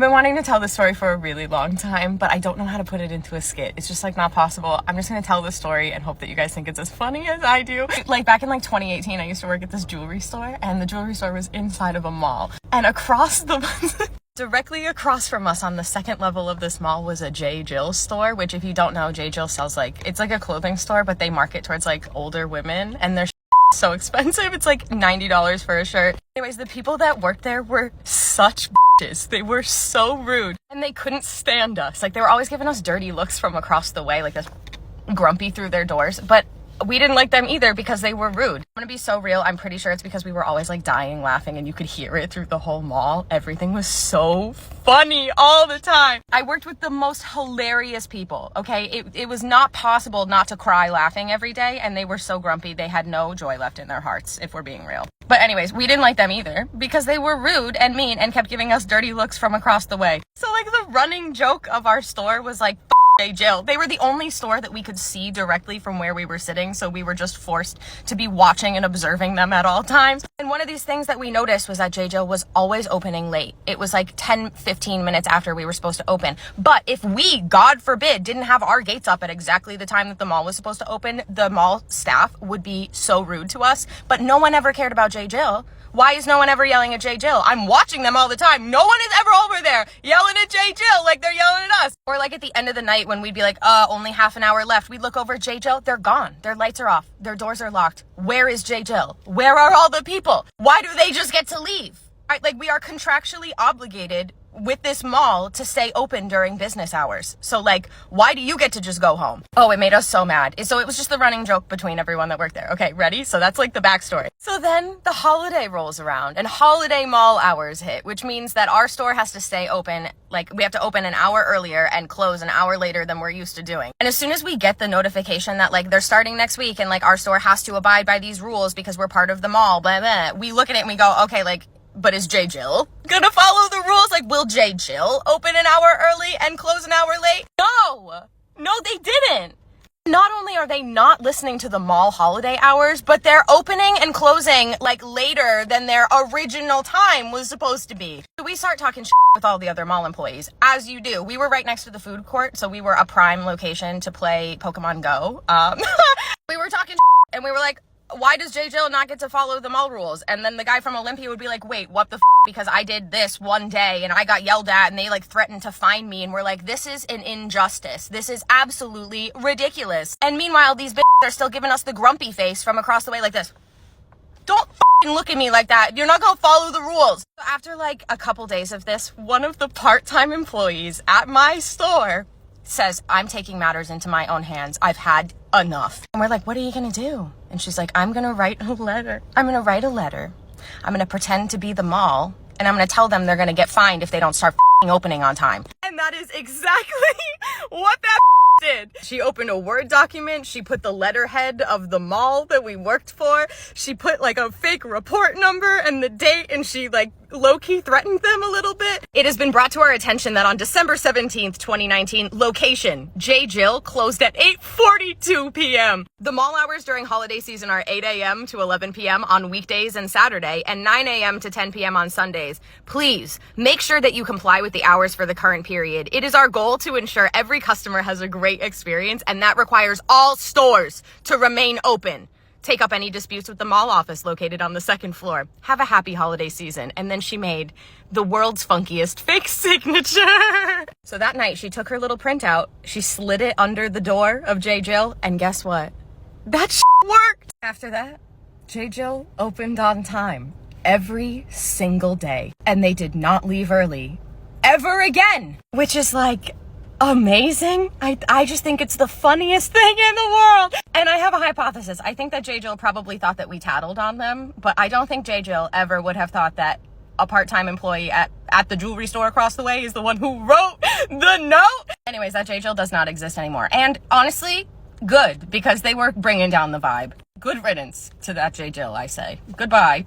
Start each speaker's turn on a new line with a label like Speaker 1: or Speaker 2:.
Speaker 1: been wanting to tell this story for a really long time, but I don't know how to put it into a skit. It's just like not possible. I'm just gonna tell this story and hope that you guys think it's as funny as I do. Like back in like 2018, I used to work at this jewelry store, and the jewelry store was inside of a mall. And across the directly across from us on the second level of this mall was a J. Jill store, which if you don't know, J. Jill sells like, it's like a clothing store, but they market towards like older women, and they're so expensive. It's like $90 for a shirt. Anyways, the people that worked there were such bitches. They were so rude, and they couldn't stand us. Like, they were always giving us dirty looks from across the way, like this grumpy through their doors, but we didn't like them either because they were rude. I'm gonna be so real, I'm pretty sure it's because we were always like dying laughing and you could hear it through the whole mall. Everything was so funny all the time. I worked with the most hilarious people, okay? It was not possible not to cry laughing every day, and they were so grumpy they had no joy left in their hearts, if we're being real. But anyways, we didn't like them either because they were rude and mean and kept giving us dirty looks from across the way. So like the running joke of our store was like, J. Jill. They were the only store that we could see directly from where we were sitting, so we were just forced to be watching and observing them at all times. And one of these things that we noticed was that J. Jill was always opening late. It was like 10-15 minutes after we were supposed to open. But if we, God forbid, didn't have our gates up at exactly the time that the mall was supposed to open, the mall staff would be so rude to us. But no one ever cared about J. Jill. Why is no one ever yelling at J. Jill? I'm watching them all the time. No one is ever over there yelling at J. Jill like they're yelling at us. Or like at the end of the night when we'd be like, only half an hour left. We'd look over at J. Jill. They're gone. Their lights are off. Their doors are locked. Where is J. Jill? Where are all the people? Why do they just get to leave? Like, we are contractually obligated with this mall to stay open during business hours. So like, why do you get to just go home? Oh, it made us so mad. So it was just the running joke between everyone that worked there. Okay, ready? So that's like the backstory. So then the holiday rolls around and holiday mall hours hit, which means that our store has to stay open. Like, we have to open an hour earlier and close an hour later than we're used to doing. And as soon as we get the notification that like they're starting next week and like our store has to abide by these rules because we're part of the mall, blah, blah, we look at it and we go, okay, like, but is J. Jill gonna follow the rules? Like, will J. Jill open an hour early and close an hour late? No, they didn't. Not only are they not listening to the mall holiday hours, but they're opening and closing like later than their original time was supposed to be. So we start talking shit with all the other mall employees, as you do. We were right next to the food court, so we were a prime location to play Pokemon Go. We were talking shit and we were like, why does J. Jill not get to follow the mall rules? And then the guy from Olympia would be like, wait, what the f? Because I did this one day and I got yelled at and they like threatened to fine me. And we're like, this is an injustice. This is absolutely ridiculous. And meanwhile, these bitches are still giving us the grumpy face from across the way like this. Don't f***ing look at me like that. You're not gonna follow the rules. So after like a couple days of this, one of the part-time employees at my store says, I'm taking matters into my own hands. I've had enough. And we're like, what are you gonna do? And she's like, I'm gonna write a letter. I'm gonna pretend to be the mall, and I'm gonna tell them they're gonna get fined if they don't start opening on time. And that is exactly what that did. She opened a Word document. She put the letterhead of the mall that we worked for. She put like a fake report number and the date, and she like low-key threatened them a little bit. It has been brought to our attention that on December 17th, 2019, location J. Jill closed at 8:42 p.m. The mall hours during holiday season are 8 a.m. to 11 p.m. on weekdays and Saturday, and 9 a.m. to 10 p.m. on Sundays. Please make sure that you comply with the hours for the current period. It is our goal to ensure every customer has a great experience, and that requires all stores to remain open. Take up any disputes with the mall office located on the second floor. Have a happy holiday season. And then she made the world's funkiest fake signature. So that night she took her little printout, she slid it under the door of J. Jill, and guess what? That worked. After that, J. Jill opened on time every single day, and they did not leave early ever again, which is like amazing. I just think it's the funniest thing in the world. And I have a hypothesis. I think that J. Jill probably thought that we tattled on them, but I don't think J. Jill ever would have thought that a part-time employee at the jewelry store across the way is the one who wrote the note. Anyways, that J. Jill does not exist anymore. And honestly, good, because they were bringing down the vibe. Good riddance to that J. Jill, I say. Goodbye.